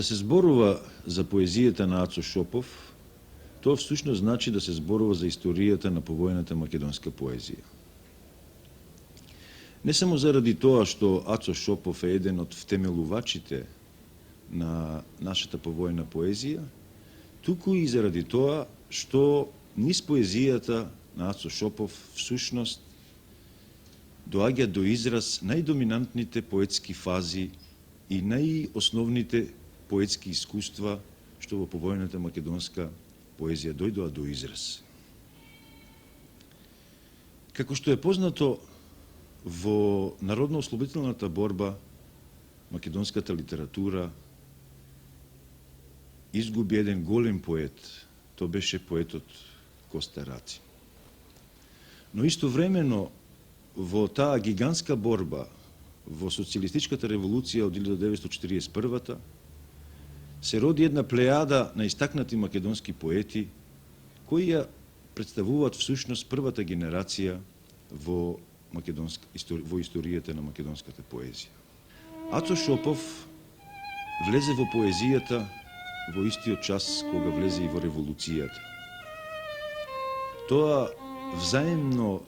Да се зборува за поезијата на Ацо Шопов, тоа всушност значи да се зборува за историјата на повојната македонска поезија. Не само заради тоа што Ацо Шопов е еден од втемелувачите на нашата повојна поезија, туку и заради тоа што низ поезијата на Ацо Шопов всушност доаѓа до израз најдоминантните поетски фази и најосновните поетски искуства што во повојната македонска поезија дојдоа до израз. Како што е познато, во народно-ослободителната борба македонската литература изгуби еден голем поет, тоа беше поетот Коста Раци. Но истовремено во таа гигантска борба во социјалистичката револуција од 1941-та се роди една плејада на истакнати македонски поети кои ја представуваат всушност првата генерација во историјата на македонската поезија. Ацо Шопов влезе во поезијата во истиот час кога влезе и во револуцијата. Тоа взаемно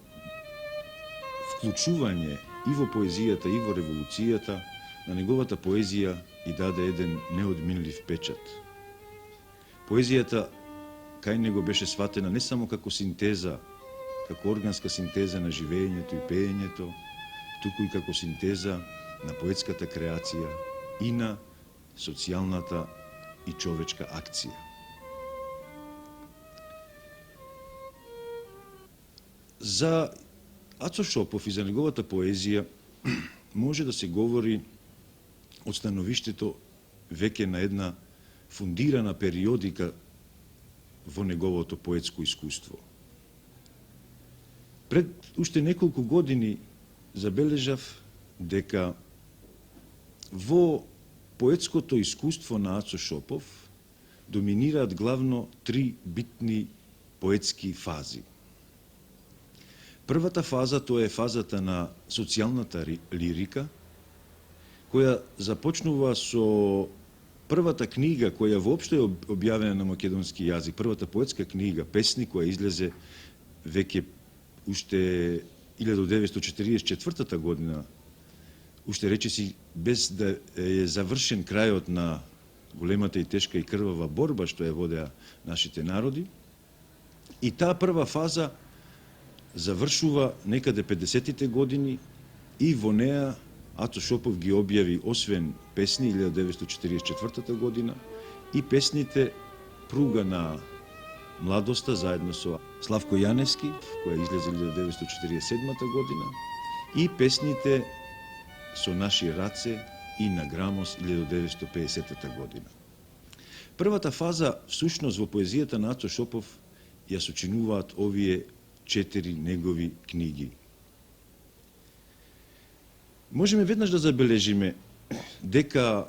вклучување и во поезијата и во револуцијата на неговата поезија и даде еден неодминлив печат. Поезијата кај него беше сватена не само како синтеза, како органска синтеза на живеењето и пеењето, туку и како синтеза на поетската креација и на социјалната и човечка акција. За Ацо Шопов и за неговата поезија може да се говори од становиштето веќе на една фундирана периодика во неговото поетско искуство. Пред уште неколку години забележав дека во поетското искуство на Ацо Шопов доминираат главно три битни поетски фази. Првата фаза тоа е фазата на социјалната лирика, која започнува со првата книга која воопшто е објавена на македонски јазик, првата поетска книга, Песни, која излезе веќе уште 1944 година, уште речиси без да е завршен крајот на големата и тешка и крвава борба што ја водеа нашите народи. И таа прва фаза завршува некаде 50-тите години и во неа Ацо Шопов ги објави освен Песни 1944 година и песните Пруга на младоста заедно со Славко Јаневски, која излезе 1947 година, и песните Со наши раце и На грамос 1950 година. Првата фаза всушност во поезијата на Ацо Шопов ја сочинуваат овие 4 негови книги. Можеме веднаш да забележиме дека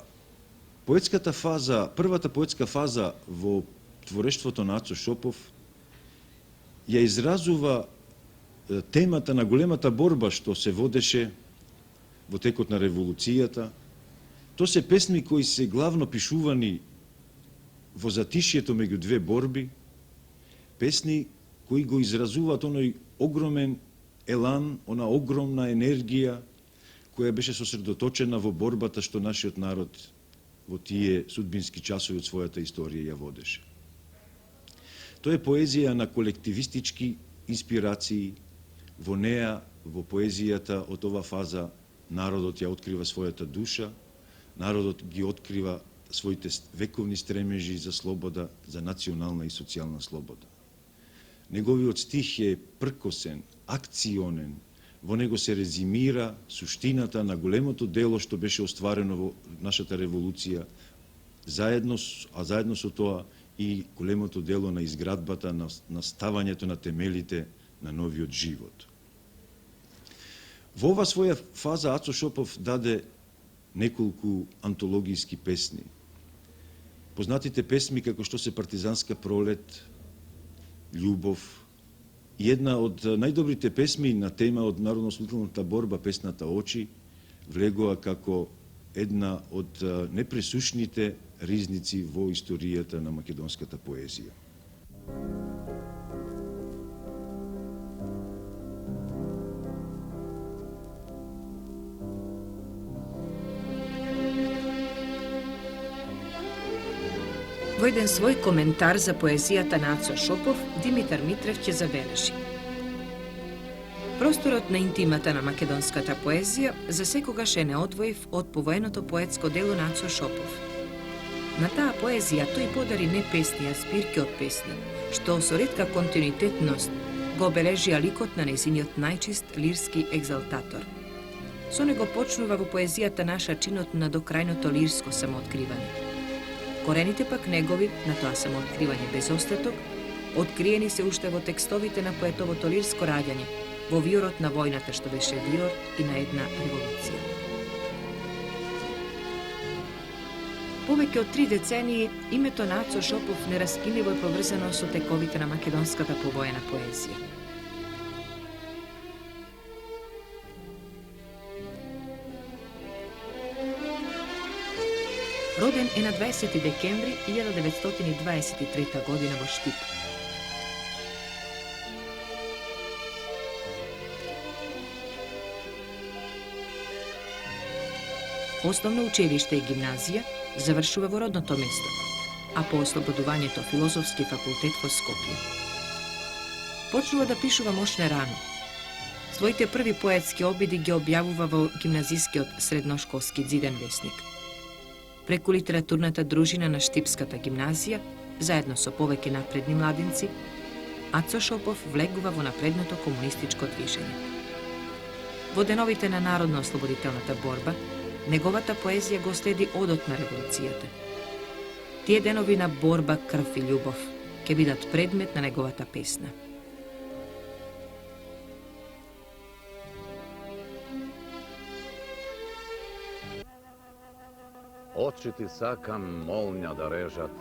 поетската фаза, првата поетска фаза во творештвото на Ацо Шопов ја изразува темата на големата борба што се водеше во текот на револуцијата. Тоа се песни кои се главно пишувани во затишјето меѓу две борби, песни кои го изразуваат оној огромен елан, она огромна енергија која беше сосредоточена во борбата што нашиот народ во тие судбински часови од својата историја ја водеше. Тоа е поезија на колективистички инспирации. Во неа, во поезијата од ова фаза, народот ја открива својата душа, народот ги открива своите вековни стремежи за слобода, за национална и социјална слобода. Неговиот стих е пркосен, акционен, во него се резимира суштината на големото дело што беше остварено во нашата револуција, заедно со тоа и големото дело на изградбата, на ставањето на темелите на новиот живот. Во ова своја фаза Ацо Шопов даде неколку антологиски песни. Познатите песни како што се Партизанска пролет, Љубов и една од најдобрите песни на тема од народно-ослободителната борба, песната Очи, влегоа како една од непресушните ризници во историјата на македонската поезија. Во еден свој коментар за поезијата на Ацо Шопов, Димитар Митрев ќе забележи: просторот на интимата на македонската поезија засекогаш е неодвоив од повоеното поетско дело на Ацо Шопов. На таа поезија тој подари не песни, а збирки од песни, што со ретка континуитетност го обележија ликот на нејзиниот најчист лирски екзалтатор. Со него почнува во поезијата наша чинот на докрајното лирско самооткривање. Корените пак негови на тоа самооткривање без остаток, откриени се уште во текстовите на поетовото лирско раѓање, во виорот на војната што беше виор и на една револуција. Повеќе од 3 децении, името на Ацо Шопов нераскинливо е поврзано со тековите на македонската повоена поезија. Роден е на 20 декември 1923 година во Штип. Основно училиште и гимназија завршува во родното место, а по ослободувањето филозофски факултет во Скопје. Почнува да пишува мошне рано. Своите први поетски обиди ги објавува во гимназискиот средношколски Дзиден весник. Преку литературната дружина на Штипската гимназија, заедно со повеќе напредни младинци, Ацо Шопов влегува во напредното комунистичко движење. Во деновите на народно-ослободителната борба, неговата поезија го следи одот на револуцијата. Тие денови на борба, крв и љубов ќе бидат предмет на неговата песна. Очи ти сакам молња да режат,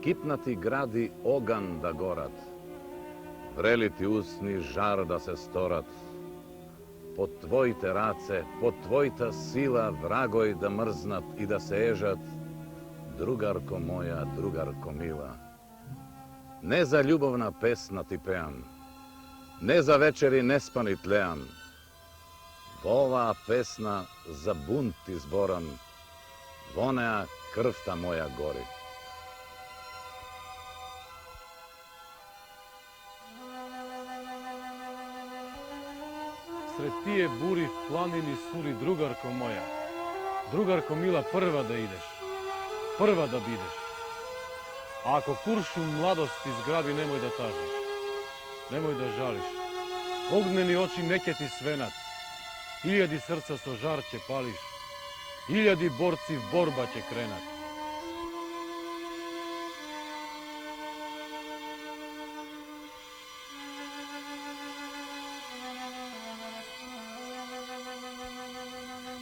кипнати гради оган да горат, врели ти усни жар да се сторат, под твоите раце, под твојта сила врагој да мрзнат и да се ежат, другарко моја, другарко мила. Не за љубовна песна ти пеам, не за вечери неспани тлеам, во оваа песна за бунт ти зборам, во неа крвта моја гори. Сред тие бури, планини, сури, другарко моја, другарко мила, прва да идеш, прва да бидеш. А ако куршум младост ти зграби, немој да тажиш, немој да жалиш. Огнени очи не ќе ти свенат, илјади срца со жар ќе палиш, илјади борци в борба ќе кренат.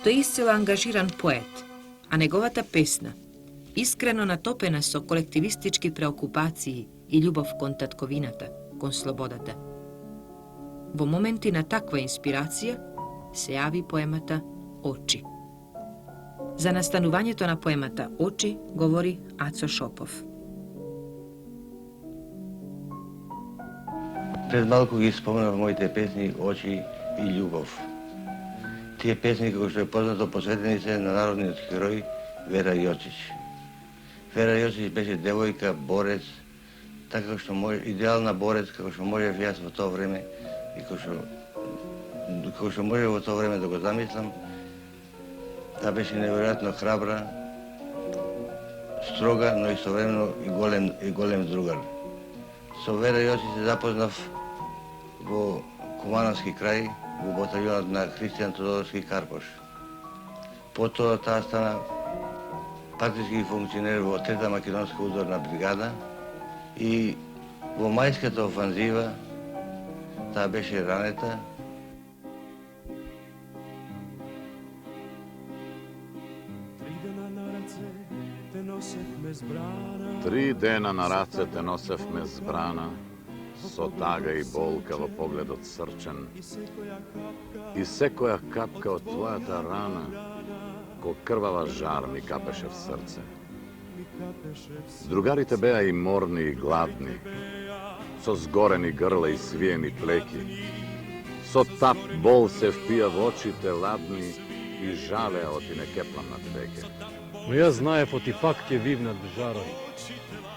Тој исцела ангажиран поет, а неговата песна, искрено натопена со колективистички преокупации и љубов кон татковината, кон слободата. Во моменти на таква инспирација се јави поемата Очи. За настанувањето на поемата Очи говори Ацо Шопов. Пред малку ги спомнав моите песни Очи и љубов. Тие песни, како што е познато, посветени се на народниот херој Вера Јочич. Вера Јочич беше девојка, борец, така што идеална борец, како што можев јас во тоа време и како што можев во тоа време да го замислам. Таа беше неверојатно храбра, строга, но истовремено и голем другар. Со Вера Јочич се запознав во Кумановски крај, во баталјонот на Христијан Тодорски Карпош. Потоа таа стана партиски функционер во 3-та македонска ударна бригада и во мајската офанзива таа беше ранета. Три дена на раце те носевме збрана, со тага и болка во погледот срчен. И секоја капка од твојата рана, ко крвава жар ми капеше в срце. Другарите беа и морни и гладни, со згорени грла и свиени плеки. Со тап бол се впија во очите ладни и жалеа оти не кеплам над веќе. Но јас знаев оти пак ќе вивнат жарови.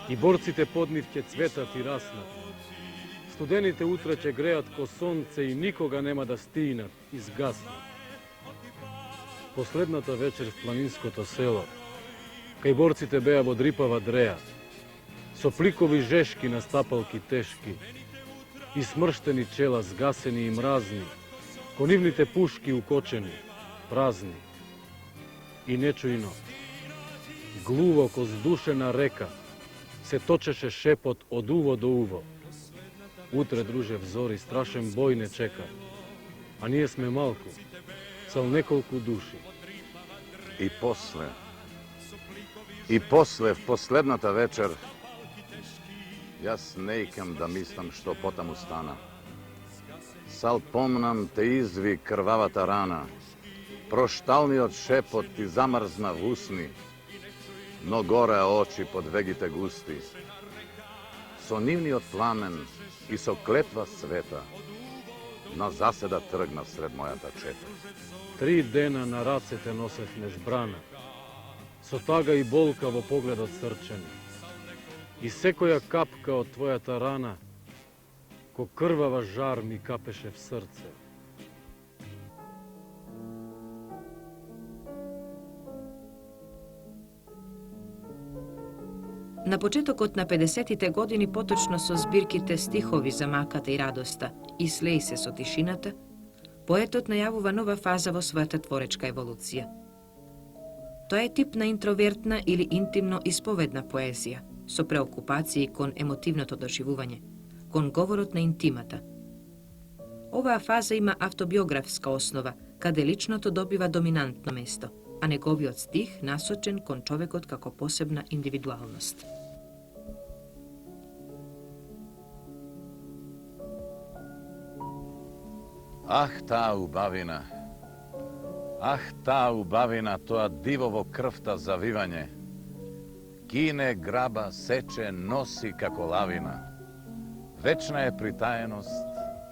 И борците под нив ќе цветат и раснат. Студените утре ќе греат ко сонце и никога нема да стинат и згаснат. Последната вечер в планинското село, кај борците беа во дрипава дреа, со пликови жешки на стапалки тешки, и смрштени чела згасени и мразни, ко нивните пушки укочени, празни. И нечујно, глубоко здушена река, се точеше шепот од уво до уво. Утре, друже, взори, страшен бој не чека, а ние сме малку, само неколку души. И после, в последната вечер, јас не икам да мислам што потаму стана. Сал помнам те изви крвавата рана, прошталниот шепот ти замрзна в усни, но горе очи под вегите густи. Со нивниот пламен и со клетва света, на заседа тргна сред мојата чета. 3 дена на рацете носев меж брана, со тага и болка во погледот срчен. И секоја капка од твојата рана, ко крвава жар ми капеше в срце. На почетокот на 50-тите години, поточно со збирките стихови за маката и радоста и слеј се со тишината, поетот најавува нова фаза во својата творечка еволуција. Тоа е тип на интровертна или интимно исповедна поезија, со преокупации кон емотивното доживување, кон говорот на интимата. Оваа фаза има автобиографска основа, каде личното добива доминантно место, а неговиот стих насочен кон човекот како посебна индивидуалност. Ах, таа убавина! Ах, таа убавина, тоа диво во крвта завивање. Кине, граба, сече, носи како лавина. Вечна е притаеност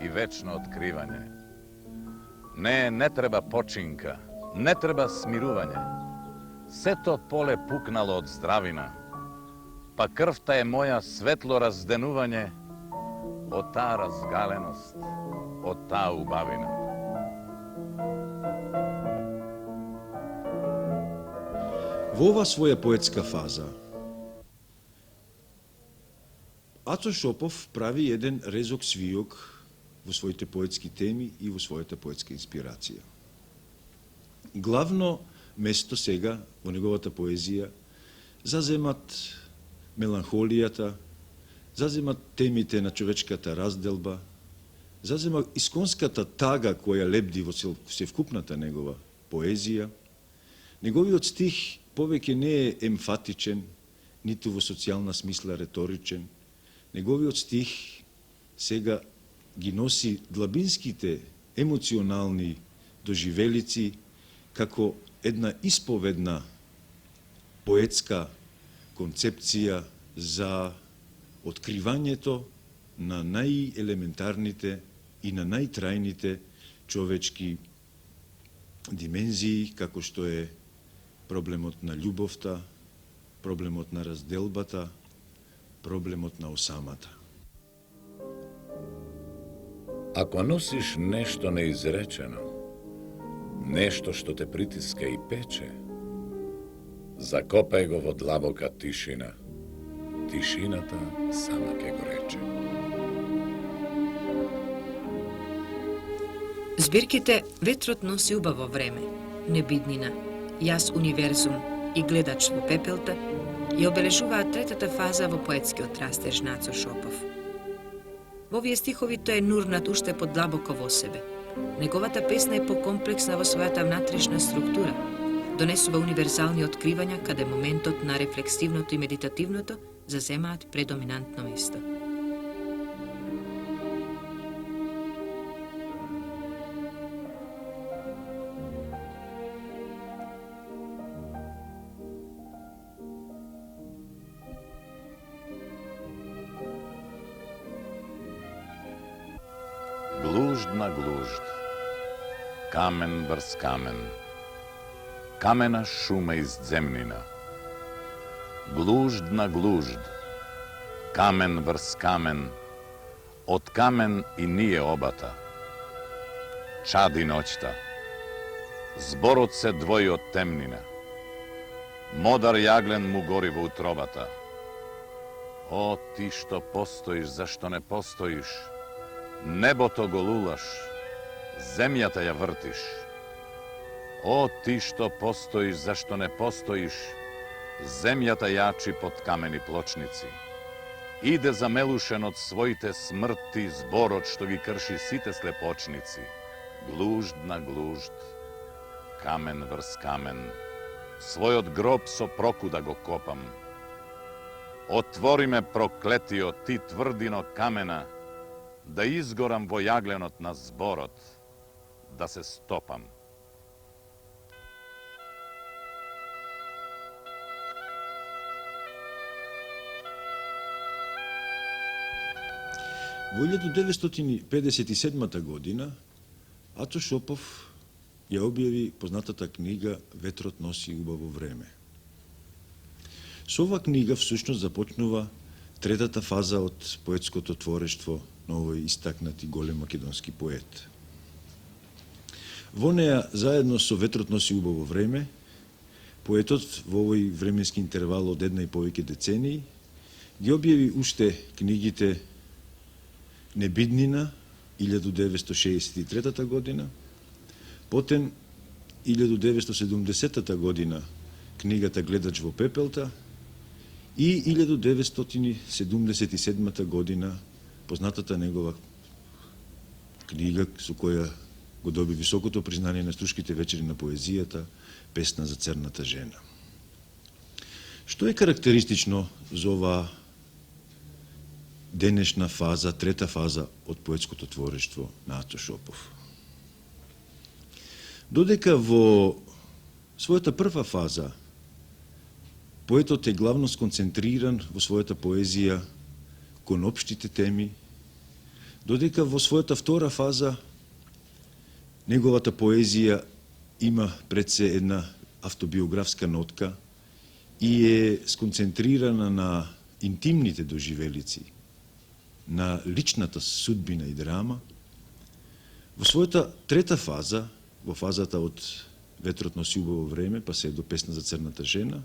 и вечно откривање. Не треба починка, не треба смирување. Сето поле пукнало од здравина, па крвта е моја светло разденување од таа разгаленост, од таа убавина. Во ова своја поетска фаза, Ацо Шопов прави еден резок свиок во своите поетски теми и во својата поетска инспирација. Главно место сега во неговата поезија заземат меланхолијата, заземат темите на човечката разделба, зазема исконската тага која лебди во севкупната негова поезија. Неговиот стих повеќе не е емфатичен, ниту во социјална смисла реторичен. Неговиот стих сега ги носи длабинските емоционални доживелици како една исповедна поетска концепција за откривањето на најелементарните и на најтрајните човечки димензии, како што е проблемот на љубовта, проблемот на разделбата, проблемот на осамата. Ако носиш нешто неизречено, нешто што те притиска и пече, закопај го во длабока тишина. Тишината сама ќе го рече. Збирките "Ветрот носи убаво време", "Небиднина", "Јас универзум" и "Гледач во пепелта" ја обележуваат третата фаза во поетскиот растеж на Ацо Шопов. Во овие стихови тој е нурнат уште подлабоко во себе. Неговата песна е покомплексна во својата внатрешна структура, донесува универзални откривања каде моментот на рефлексивното и медитативното заземаат предоминантно место. Глужд на глужд, камен врз камен, камена шума из земнина. Глужд на глужд, камен врз камен, од камен и ние обата. Чади ноќта, зборот се двои од темнина. Модар јаглен му гори во утробата. О, ти што постоиш, зашто не постоиш? Небото го лулаш, земјата ја вртиш. О, ти што постоиш, зашто не постоиш? Земјата јачи под камени плочници. Иде замелушен од своите смрти зборот што ги крши сите слепочници. Глужд на глужд, камен врз камен, својот гроб со прокуда го копам. Отвори ме, проклетио, ти тврдино камена, да изгорам во јагленот на зборот, да се стопам. Во 1957 година Ато Шопов ја објави познатата книга Ветрот носи убаво време. Со ова книга всушност започнува третата фаза од поетското творештво на овој истакнат и голем македонски поет. Во неја, заедно со Ветрот носи убаво време, поетот во овој временски интервал од една и повеќе децении ги објави уште книгите Небиднина, 1963 година, потем 1970 година книгата Гледач во пепелта и 1977 година познатата негова книга со која го доби високото признание на Струшките вечери на поезијата Песна за црната жена. Што е карактеристично за оваа денешна фаза, трета фаза од поетското творештво на Ато Шопов? Додека во својата прва фаза поетот е главно сконцентриран во својата поезија кон општите теми, додека во својата втора фаза неговата поезија има пред се една автобиографска нотка и е сконцентрирана на интимните доживелици, на личната судбина и драма, во својата трета фаза, во фазата од Ветрот носи убаво време, па се до Песна за црната жена,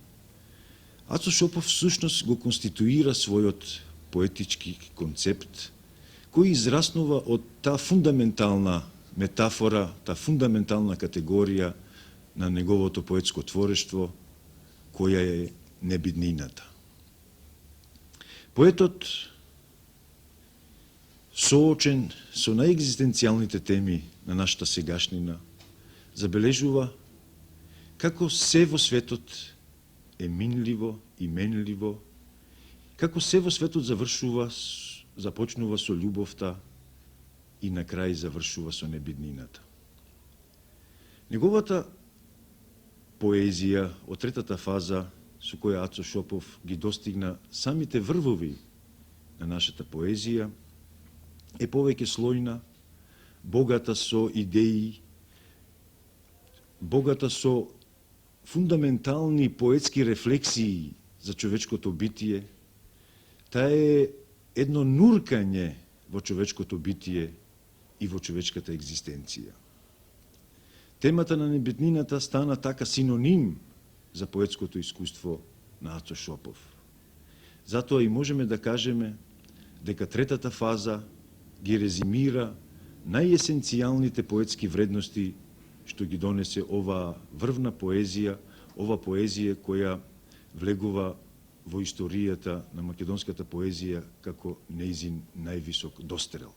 Ато Шопов всушност го конституира својот поетички концепт, кој израснува од таа фундаментална метафора, таа фундаментална категорија на неговото поетско творештво, која е небиднината. Поетот, соочен со најекзистенцијалните теми на нашата сегашнина, забележува како се во светот е минливо и менливо, како се во светот започнува со љубовта и на крај завршува со небиднината. Неговата поезија од третата фаза со која Ато Шопов ги достигна самите врвови на нашата поезија е повеќе слојна, богата со идеи, богата со фундаментални поетски рефлексии за човечкото битие. Таа е едно нуркање во човечкото битие и во човечката екзистенција. Темата на небиднината стана така синоним за поетското искуство на Ато Шопов. Затоа и можеме да кажеме дека третата фаза ги резимира најесенцијалните поетски вредности што ги донесе оваа врвна поезија, ова поезија која влегува во историјата на македонската поезија како нејзин највисок дострел.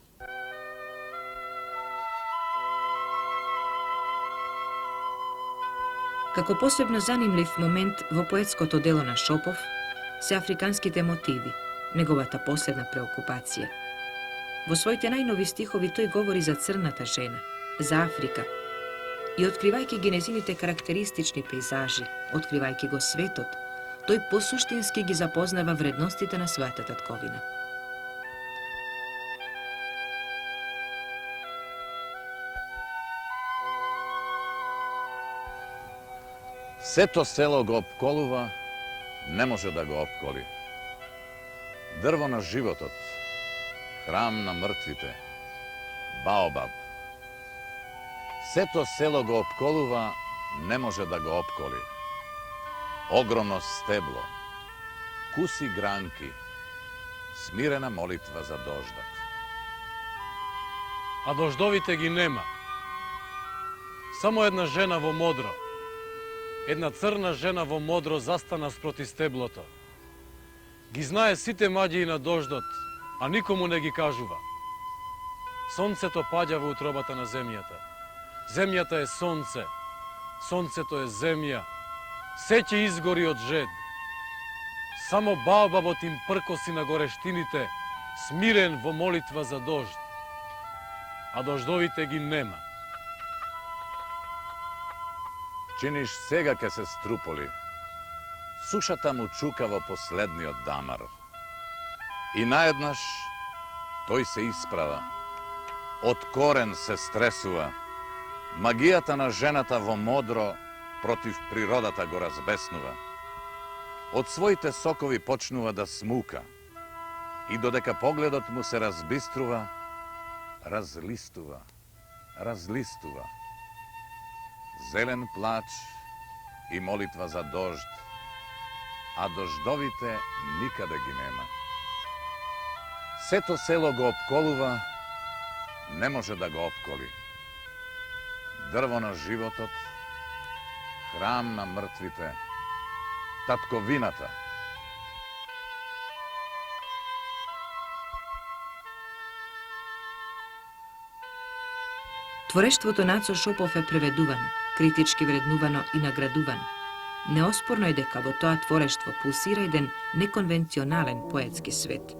Како посебно занимлив момент во поетското дело на Шопов се африканските мотиви, неговата последна преокупација. Во своите најнови стихови тој говори за црната жена, за Африка, и откривајќи ги незините карактеристични пейзажи, откривајќи го светот, тој посуштински ги запознава вредностите на својата татковина. Сето село го опколува, не може да го опколи. Дрво на животот, храм на мртвите, баобаб. Сето село го опколува, не може да го опколи. Огромно стебло, куси гранки, смирена молитва за дождот. А дождовите ги нема. Само една жена во модро. Една црна жена во модро застана спроти стеблото. Ги знае сите маѓи на дождот, а никому не ги кажува. Сонцето паѓа во утробата на земјата. Земјата е сонце. Сонцето е земја. Се ќе изгори од жед. Само баобабот им пркоси на горештините, смирен во молитва за дожд. А дождовите ги нема. Чиниш сега ке се струполи. Сушата му чука во последниот дамар. И наеднаш тој се исправа. Од корен се стресува. Магијата на жената во модро против природата го разбеснува. Од своите сокови почнува да смука. И додека погледот му се разбиструва, разлистува, разлистува. Зелен плач и молитва за дожд, а дождовите никаде ги нема. Сето село го опколува, не може да го опколи. Дрво на животот, храм на мртвите, татковината. Творештвото Нацо Шопов е преведувано, критички вреднувано и наградувано. Неоспорно е дека во тоа творештво пулсира еден неконвенционален поетски свет.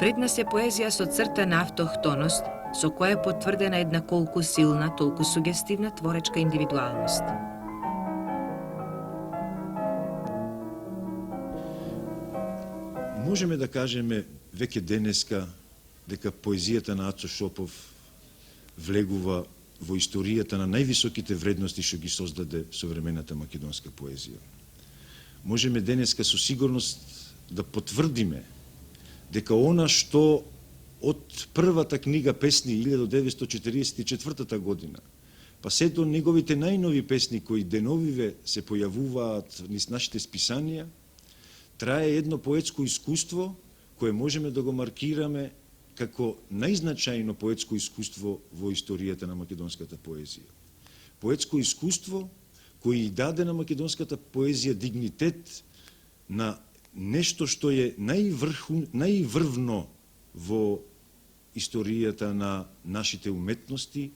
Пред нас е поезија со црта на автохтоност, со која е потврдена една колку силна, толку сугестивна творечка индивидуалност. Можеме да кажеме веќе денеска дека поезијата на Ацо Шопов влегува во историјата на највисоките вредности што ги создаде современата македонска поезија. Можеме денеска со сигурност да потврдиме дека она што од првата книга песни 1944 година, па се до неговите најнови песни кои деновиве се појавуваат низ нашите списанија, трае едно поетско искуство кое можеме да го маркираме како најзначајно поетско искуство во историјата на македонската поезија. Поетско искуство кој даде на македонската поезија дигнитет на нешто што е најврвно во историјата на нашите уметности,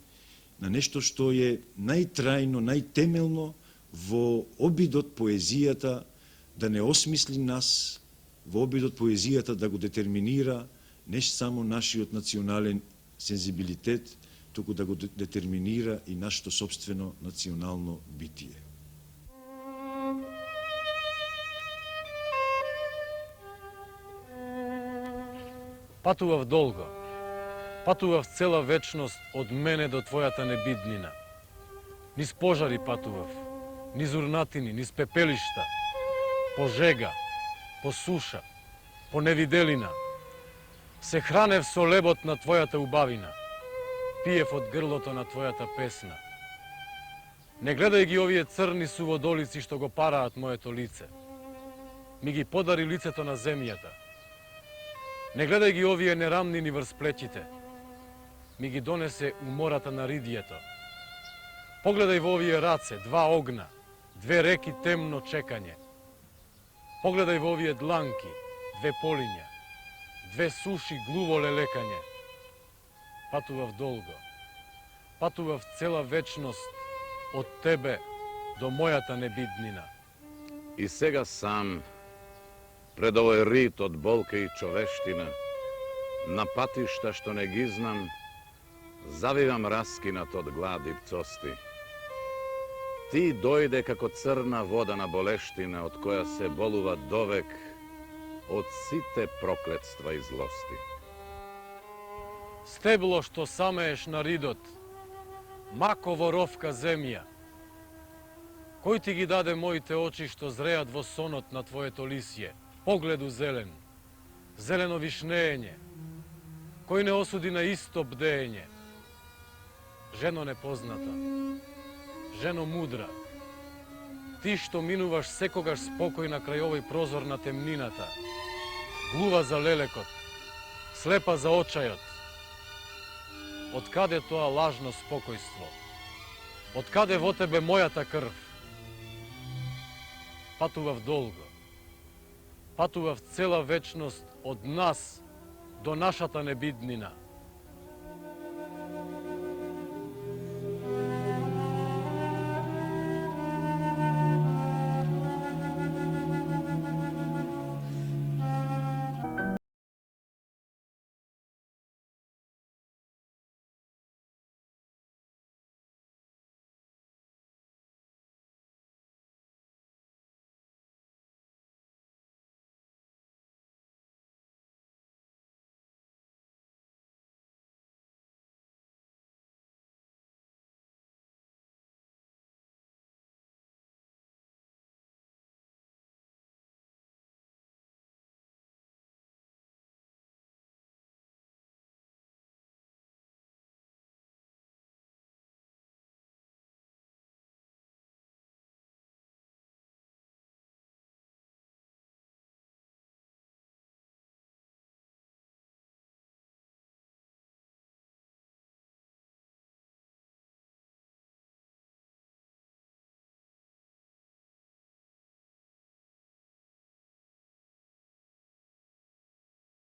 на нешто што е најтрајно, најтемелно во обидот поезијата да не осмисли нас, во обидот поезијата да го детерминира не само нашиот национален сензибилитет, туку да го детерминира и нашето собствено национално битие. Патував долго, патував цела вечност од мене до твојата небиднина. Низ пожари патував, низ урнатини, низ пепелишта, по жега, по суша, по невиделина. Се хранев со лебот на твојата убавина, пиев од грлото на твојата песна. Не гледај ги овие црни суводолици што го параат моето лице. Ми ги подари лицето на земјата. Не гледај ги овие нерамнини врз плеќите. Ми ги донесе умората на ридието. Погледај во овие раце, два огна, две реки темно чекање. Погледај во овие дланки, две полиња, две суши глуво лелекање. Патував долго, патував цела вечност од тебе до мојата небиднина. И сега сам, пред овој рит од болка и човештина, на патишта што не ги знам, завивам раскинат од глад и пцости. Ти дојде како црна вода на болештина, од која се болува довек од сите проклетства и злости. Стебло што самееш на ридот, маково ровка земја, Кој ти ги даде моите очи што зреат во сонот на твоето лисје, погледу зелен, зелено вишнење, кој не осуди на исто бдење? Жено непозната, жено мудра, ти што минуваш секогаш спокојна крај овој прозор на темнината, глува за лелекот, слепа за очајот. Од каде тоа лажно спокојство? Од каде во тебе мојата крв? Патував долго, патував цела вечност од нас до нашата небиднина.